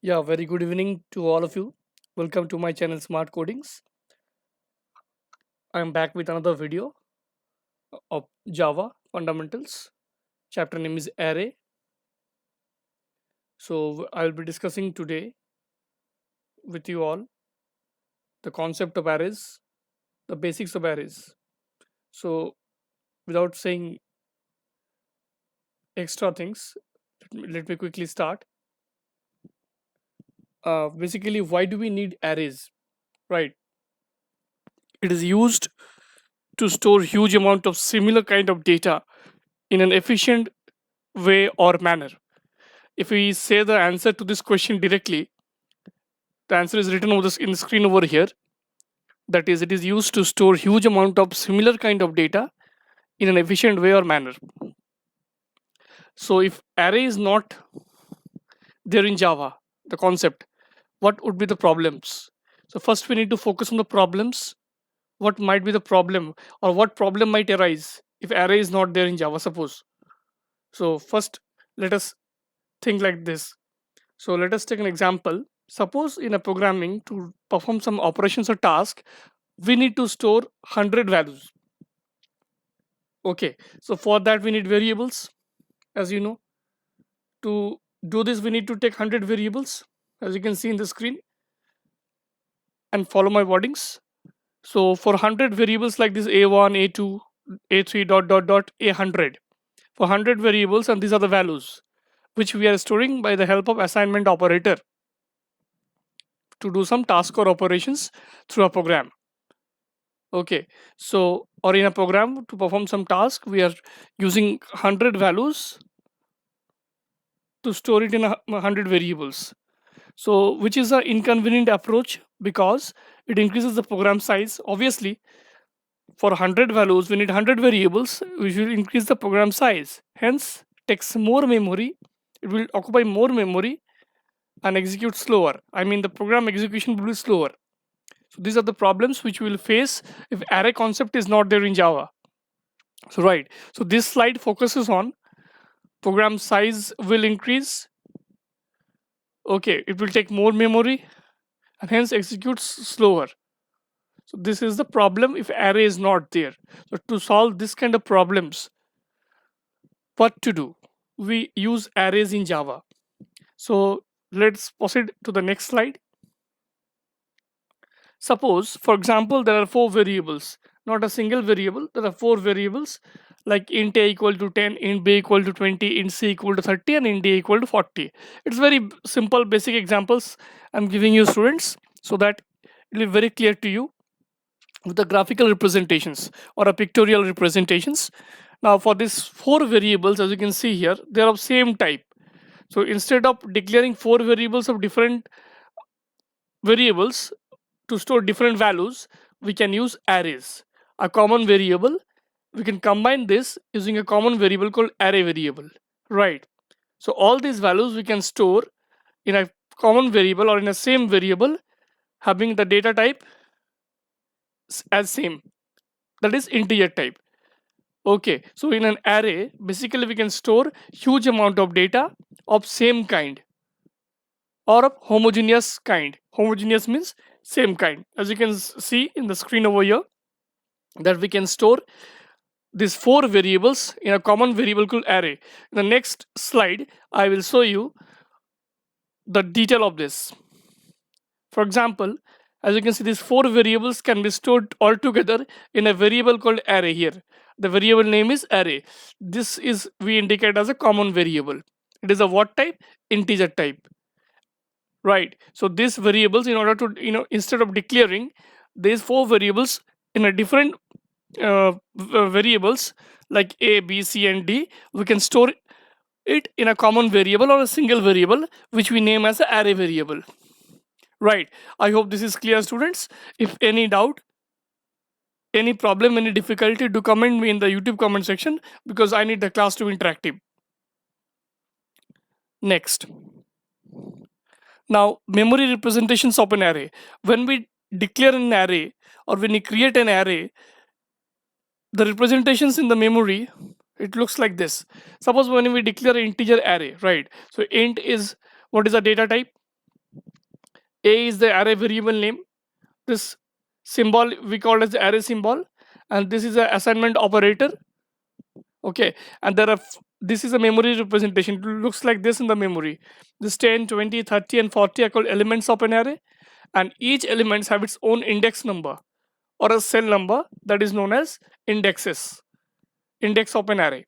Yeah, very good evening to all of you. Welcome to my channel Smart Codings. I'm back with another video of Java fundamentals. Chapter name is array. So I'll be discussing today with you all the concept of arrays, the basics of arrays. So without saying extra things, let me quickly start. Basically, why do we need arrays? Right. It is used to store huge amount of similar kind of data in an efficient way or manner. If we say the answer to this question directly, the answer is written over in the screen over here. That is, it is used to store huge amount of similar kind of data in an efficient way or manner. So if array is not there in Java, the concept, what would be the problems? So first we need to focus on the problems. What might be the problem, or what problem might arise if array is not there in Java, suppose. So first let us think like this. So let us take an example. Suppose in a programming to perform some operations or task, we need to store 100 values. Okay, so for that we need variables. As you know, to do this we need to take 100 variables, as you can see in the screen, and follow my wordings. So for 100 variables like this, a1, a2, a3, dot a100, for 100 variables, and these are the values which we are storing by the help of assignment operator to do some task or operations through a program. Okay, so or in a program to perform some task, we are using 100 values to store it in 100 variables. So which is an inconvenient approach because it increases the program size. Obviously, for 100 values, we need 100 variables, which will increase the program size. Hence, takes more memory. It will occupy more memory and execute slower. I mean, the program execution will be slower. So these are the problems which we will face if array concept is not there in Java. So right. So this slide focuses on program size will increase. Okay, it will take more memory and hence executes slower. So this is the problem if array is not there. So to solve this kind of problems, what to do? We use arrays in Java. So let's proceed to the next slide. Suppose, for example, there are four variables, not a single variable. There are four variables like int a equal to 10, int b equal to 20, int c equal to 30, and int d equal to 40. It's very simple, basic examples I'm giving you, students, so that it will be very clear to you with the graphical representations or a pictorial representations. Now, for these four variables, as you can see here, they are of same type. So instead of declaring four variables of different variables to store different values, we can use arrays. A common variable, we can combine this using a common variable called array variable, right? So all these values we can store in a common variable or in a same variable having the data type as same, that is integer type. Okay, so in an array, basically we can store huge amount of data of same kind or of homogeneous kind. Homogeneous means same kind. As you can see in the screen over here, that we can store these four variables in a common variable called array. In the next slide, I will show you the detail of this. For example, as you can see, these four variables can be stored all together in a variable called array here. The variable name is array. This is we indicate as a common variable. It is a what type? Integer type. Right. So these variables, in order to, instead of declaring these four variables in a different variables like a, b, c, and d, we can store it in a common variable or a single variable which we name as an array variable. Right. I hope this is clear, students. If any doubt, any problem, any difficulty, do comment me in the YouTube comment section because I need the class to be interactive. Next. Now, memory representations of an array. When we declare an array or when we create an array, the representations in the memory, it looks like this. Suppose when we declare an integer array, right? So int is what is the data type? A is the array variable name. This symbol we call as the array symbol, and this is a assignment operator. Okay, and this is a memory representation. It looks like this in the memory. This 10, 20, 30, and 40 are called elements of an array, and each elements have its own index number or a cell number that is known as indexes, index of an array.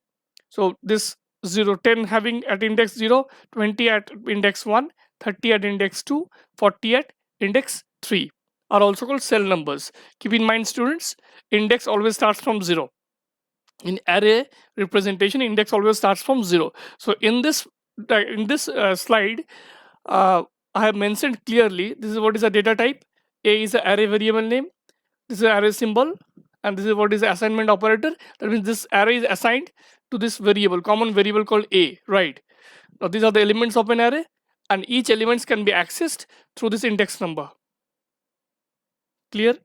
So this 0, 10 having at index 0, 20 at index 1, 30 at index 2, 40 at index 3 are also called cell numbers. Keep in mind, students, index always starts from 0. In array representation, index always starts from 0. So in this slide, I have mentioned clearly this is what is a data type. A is an array variable name. This is an array symbol, and this is what is the assignment operator. That means this array is assigned to this variable, common variable called A, right? Now these are the elements of an array, and each elements can be accessed through this index number. Clear?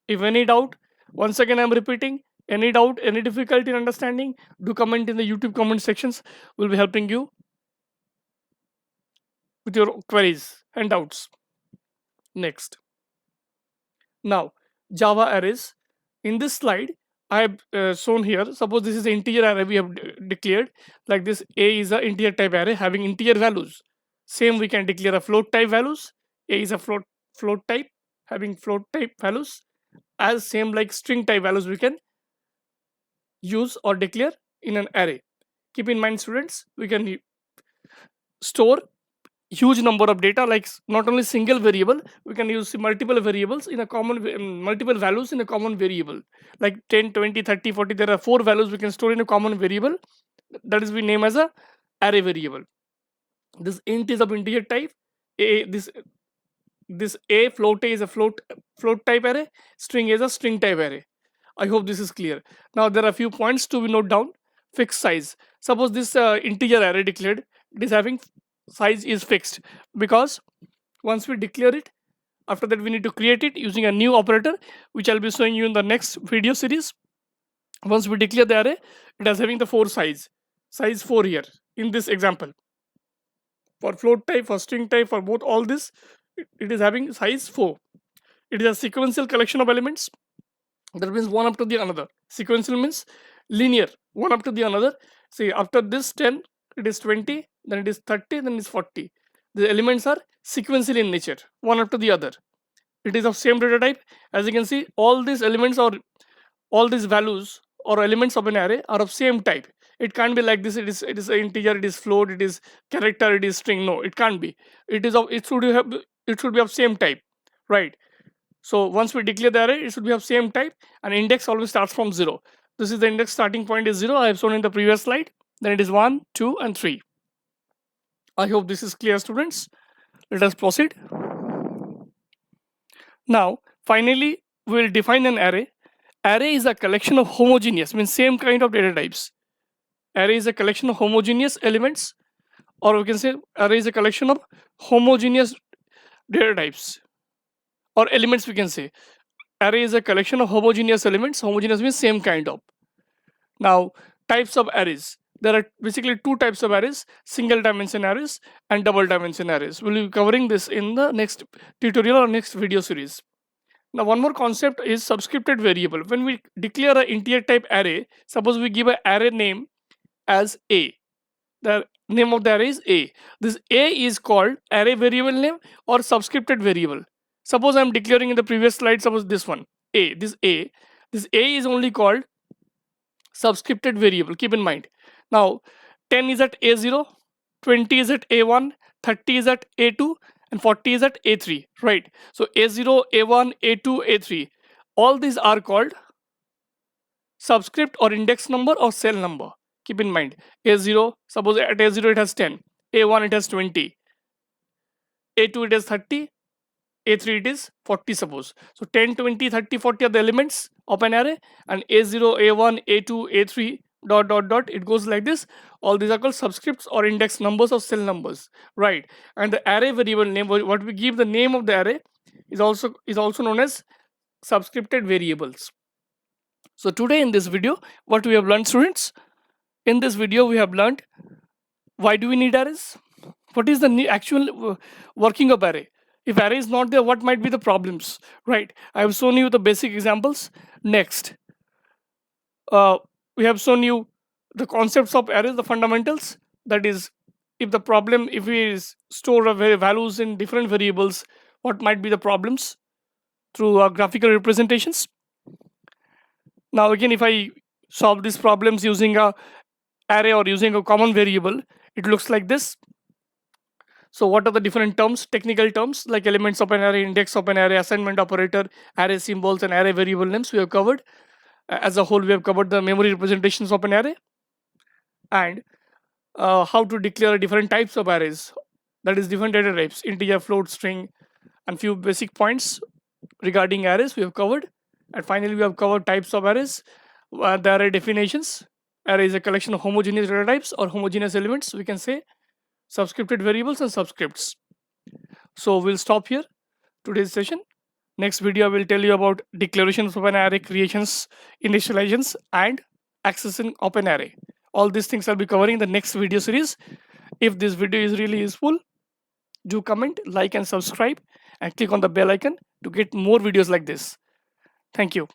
If any doubt, once again I'm repeating, any doubt, any difficulty in understanding, do comment in the YouTube comment sections. We'll be helping you with your queries and doubts. Next. Now, Java arrays. In this slide, I have shown here, suppose this is an integer array we have declared, like this. A is an integer type array having integer values. Same we can declare a float type values. A is a float type having float type values. As same like string type values we can use or declare in an array. Keep in mind, students, we can store huge number of data, like not only single variable, we can use multiple variables in a common multiple values in a common variable, like 10, 20, 30, 40. There are 4 values we can store in a common variable, that is we name as a array variable. This int is of integer type. This a float A is a float type array. String is a string type array. I hope this is clear. Now there are a few points to be note down. Fixed size. Suppose this integer array declared, it is having size is fixed, because once we declare it, after that we need to create it using a new operator, which I'll be showing you in the next video series. Once we declare the array, it is having the 4 size 4 here in this example. For float type, for string type, for both all this, it is having size 4. It is a sequential collection of elements. That means one after the another. Sequential means linear, one after the another. See, after this 10, it is 20, then it is 30, then it is 40. The elements are sequential in nature, one after the other. It is of same data type. As you can see, all these elements or all these values or elements of an array are of same type. It can't be like this. It is an integer, it is float, it is character, it is string. No, it can't be. It should be of same type, right? So once we declare the array, it should be of same type, and index always starts from 0. This is the index starting point is 0. I have shown in the previous slide. Then it is 1, 2, and 3. I hope this is clear, students. Let us proceed. Now, finally, we will define an array. Array is a collection of homogeneous, means same kind of data types. Array is a collection of homogeneous elements, or we can say array is a collection of homogeneous data types or elements. We can say array is a collection of homogeneous elements. Homogeneous means same kind of. Now, types of arrays. There are basically 2 types of arrays: single dimension arrays and double dimension arrays. We'll be covering this in the next tutorial or next video series. Now, one more concept is subscripted variable. When we declare an integer type array, suppose we give an array name as A. The name of the array is A. This A is called array variable name or subscripted variable. Suppose I'm declaring in the previous slide, suppose this one, A. This A is only called subscripted variable. Keep in mind. Now, 10 is at A0, 20 is at A1, 30 is at A2, and 40 is at A3, right? So A0, A1, A2, A3, all these are called subscript or index number or cell number. Keep in mind, A0, suppose at A0 it has 10, A1 it has 20, A2 it has 30, A3 it is 40, suppose. So 10, 20, 30, 40 are the elements of an array, and A0, A1, A2, A3, dot dot dot, it goes like this. All these are called subscripts or index numbers or cell numbers, right? And the array variable name, what we give the name of the array, is also known as subscripted variables. So today in this video, what we have learned, students, in this video we have learned why do we need arrays, what is the actual working of array, If array is not there, what might be the problems, right? I have shown you the basic examples. Next, we have shown you the concepts of arrays, the fundamentals. That is, if we store values in different variables, what might be the problems through graphical representations. Now again, if I solve these problems using a array or using a common variable, it looks like this. So what are the different terms, technical terms, like elements of an array, index of an array, assignment operator, array symbols, and array variable names we have covered. As a whole, we have covered the memory representations of an array, and how to declare different types of arrays, that is different data types, integer, float, string, and few basic points regarding arrays we have covered. And finally, we have covered types of arrays, the array definitions. Array is a collection of homogeneous data types or homogeneous elements, we can say, subscripted variables and subscripts. So we'll stop here today's session. Next video I will tell you about declarations of an array, creations, initializations, and accessing of an array. All these things I'll be covering in the next video series. If this video is really useful, do comment, like, and subscribe, and click on the bell icon to get more videos like this. Thank you.